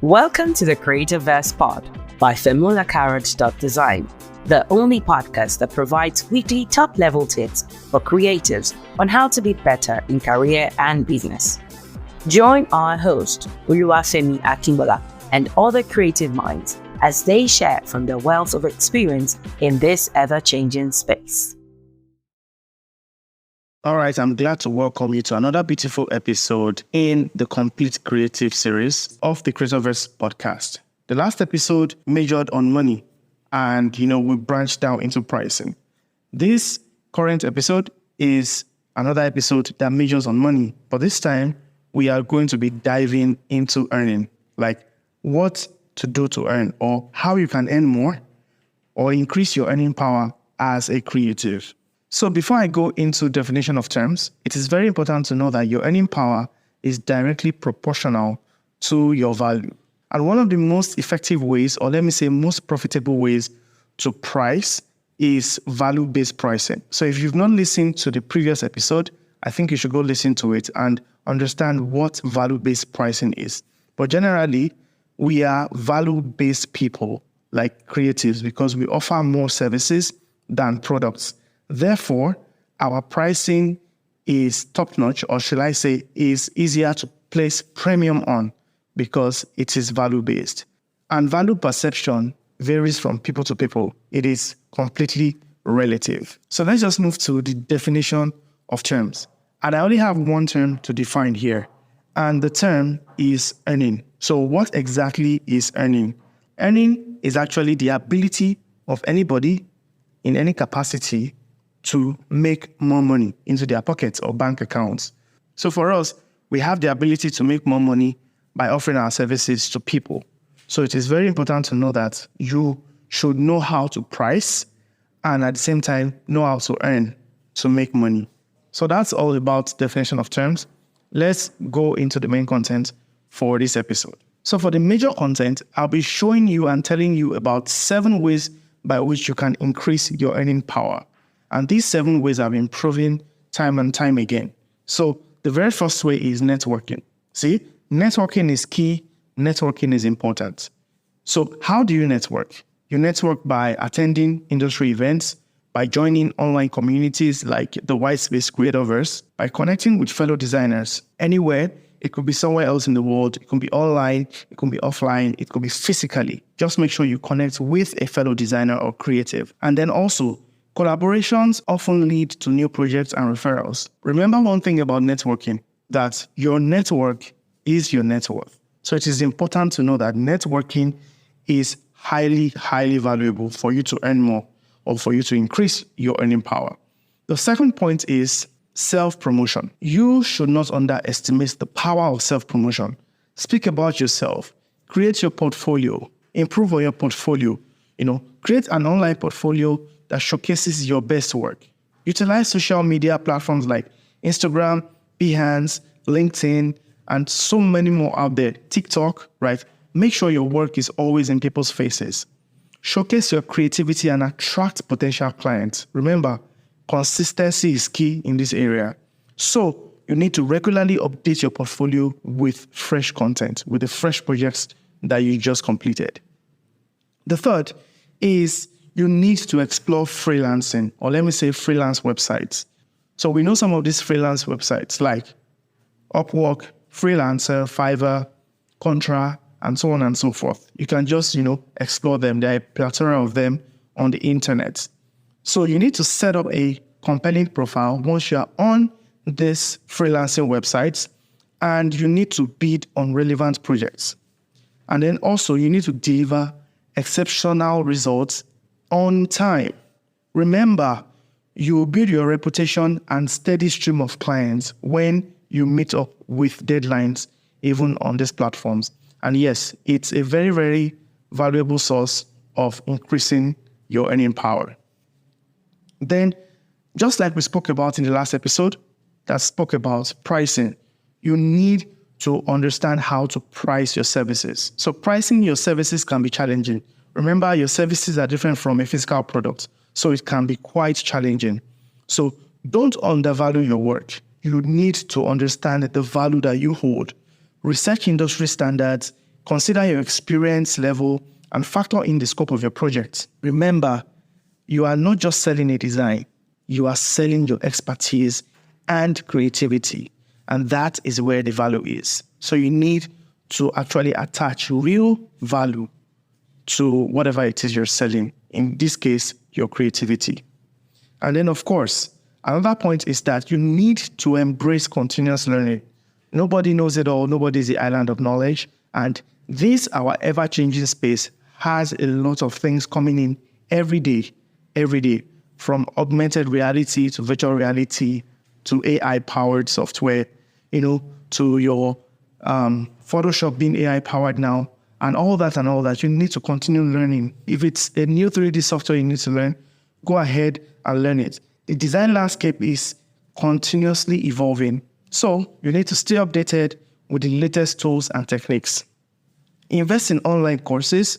Welcome to the Creative Verse Pod by Design, the only podcast that provides weekly top-level tips for creatives on how to be better in career and business. Join our host, Oluwafemi and other creative minds as they share from their wealth of experience in this ever-changing space. All right, I'm glad to welcome you to another beautiful episode in the Complete Creative series of the Creativeverse podcast. The last episode majored on money and, we branched down into pricing. This current episode is another episode that majors on money, but this time we are going to be diving into earning, like what to do to earn or how you can earn more or increase your earning power as a creative. So before I go into definition of terms, it is very important to know that your earning power is directly proportional to your value. And one of the most effective ways, or let me say most profitable ways to price is value-based pricing. So if you've not listened to the previous episode, I think you should go listen to it and understand what value-based pricing is. But generally, we are value-based people like creatives because we offer more services than products. Therefore, our pricing is top-notch, or shall I say, is easier to place premium on because it is value-based. And value perception varies from people to people. It is completely relative. So let's just move to the definition of terms. And I only have one term to define here, and the term is earning. So what exactly is earning? Earning is actually the ability of anybody in any capacity to make more money into their pockets or bank accounts. So for us, we have the ability to make more money by offering our services to people. So it is very important to know that you should know how to price and at the same time know how to earn to make money. So that's all about definition of terms. Let's go into the main content for this episode. So for the major content, I'll be showing you and telling you about 7 ways by which you can increase your earning power. And these 7 ways have been proven time and time again. So the very first way is networking. See, networking is key. Networking is important. So how do you network? You network by attending industry events, by joining online communities like the Whitespace Creativeverse, by connecting with fellow designers anywhere. It could be somewhere else in the world. It could be online. It could be offline. It could be physically. Just make sure you connect with a fellow designer or creative. And then also, collaborations often lead to new projects and referrals. Remember one thing about networking, that your network is your net worth. So it is important to know that networking is highly, highly valuable for you to earn more or for you to increase your earning power. The second point is self-promotion. You should not underestimate the power of self-promotion. Speak about yourself. Create your portfolio. Improve on your portfolio. Create an online portfolio that showcases your best work. Utilize social media platforms like Instagram, Behance, LinkedIn, and so many more out there. TikTok, right? Make sure your work is always in people's faces. Showcase your creativity and attract potential clients. Remember, consistency is key in this area. So you need to regularly update your portfolio with fresh content, with the fresh projects that you just completed. The third is you need to explore freelancing, or let me say freelance websites. So we know some of these freelance websites like Upwork, Freelancer, Fiverr, Contra, and so on and so forth. You can just, explore them. There are a plethora of them on the internet. So you need to set up a compelling profile once you are on these freelancing websites, and you need to bid on relevant projects. And then also you need to deliver exceptional results on time. Remember, you will build your reputation and steady stream of clients when you meet up with deadlines, even on these platforms. And yes, it's a very, very valuable source of increasing your earning power. Then, just like we spoke about in the last episode that spoke about pricing, you need to understand how to price your services. So pricing your services can be challenging. Remember, your services are different from a physical product, so it can be quite challenging. So don't undervalue your work. You need to understand the value that you hold. Research industry standards, Consider your experience level and factor in the scope of your project. Remember, you are not just selling a design, you are selling your expertise and creativity. And that is where the value is. So you need to actually attach real value to whatever it is you're selling. In this case, your creativity. And then, of course, another point is that you need to embrace continuous learning. Nobody knows it all. Nobody is the island of knowledge. And this, our ever-changing space, has a lot of things coming in every day, from augmented reality to virtual reality to AI-powered software, to your Photoshop being AI-powered now, and all that. You need to continue learning. If it's a new 3D software you need to learn, go ahead and learn it. The design landscape is continuously evolving, so you need to stay updated with the latest tools and techniques. Invest in online courses,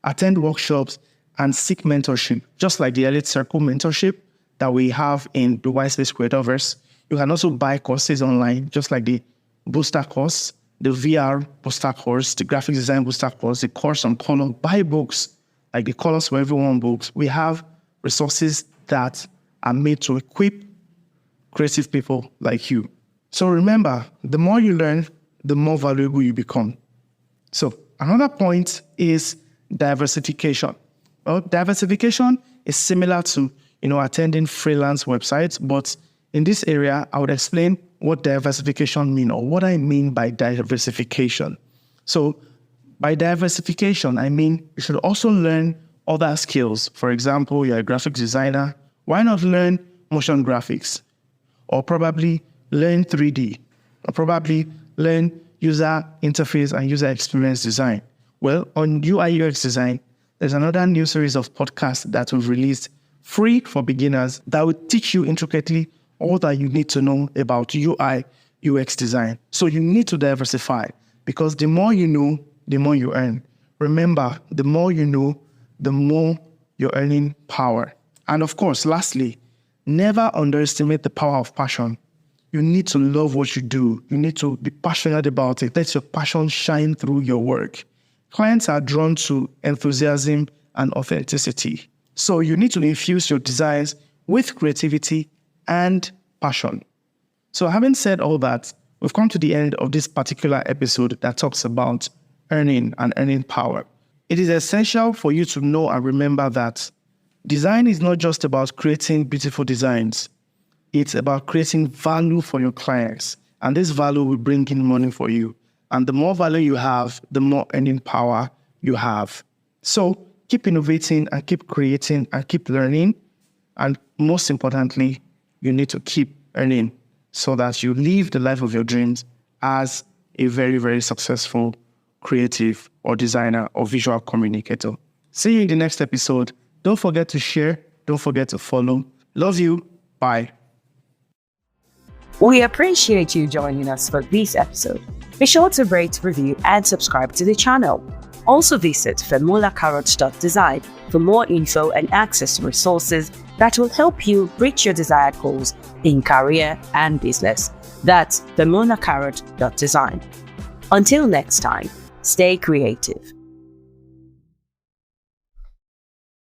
attend workshops, and seek mentorship, just like the Elite Circle mentorship that we have in the Whitespace Creatorverse. You can also buy courses online, just like the Booster course, the VR Booster course, the graphic design Booster course, the course on color. Buy books, like the Colors for Everyone books. We have resources that are made to equip creative people like you. So remember, the more you learn, the more valuable you become. So another point is diversification. Well, diversification is similar to, attending freelance websites, but in this area, I would explain what diversification means, or what I mean by diversification. So by diversification, I mean you should also learn other skills. For example, you're a graphic designer. Why not learn motion graphics? Or probably learn 3D? Or probably learn user interface and user experience design? Well, on UI UX design, there's another new series of podcasts that we've released free for beginners that will teach you intricately all that you need to know about UI UX design. So you need to diversify, because the more you know, the more you earn. Remember, the more you know, the more you're earning power. And of course, lastly, never underestimate the power of passion. You need to love what you do. You need to be passionate about it. Let your passion shine through your work. Clients are drawn to enthusiasm and authenticity. So you need to infuse your designs with creativity and passion. So having said all that, we've come to the end of this particular episode that talks about earning and earning power. It is essential for you to know and remember that design is not just about creating beautiful designs. It's about creating value for your clients. And this value will bring in money for you. And the more value you have, the more earning power you have. So keep innovating and keep creating and keep learning. And most importantly, you need to keep earning so that you live the life of your dreams as a very, very successful creative or designer or visual communicator. See you in the next episode. Don't forget to share. Don't forget to follow. Love you. Bye. We appreciate you joining us for this episode. Be sure to rate, review, and subscribe to the channel. Also visit femulacarrot.design for more info and access to resources that will help you reach your desired goals in career and business. That's femulacarrot.design. Until next time, stay creative.